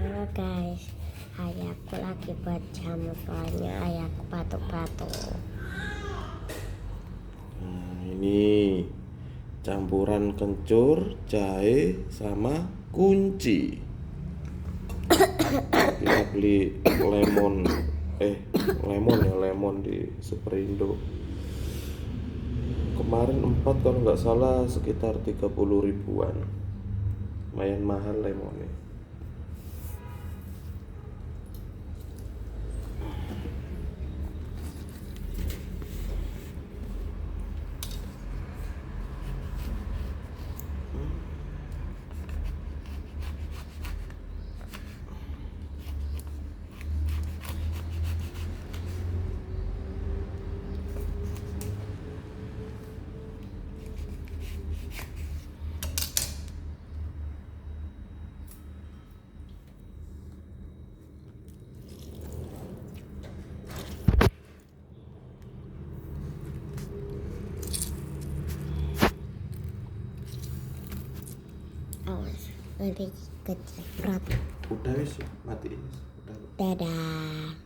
Halo guys, ayahku lagi buat jamu, soalnya ayahku batuk-batuk. Nah, ini campuran kencur, jahe, sama kunci. Kita beli lemon di Superindo. Kemarin 4 kalau nggak salah sekitar 30 ribuan. Lumayan mahal lemonnya. Awas, nanti keciprat. Udah wis, matiin. Udah. Dadah.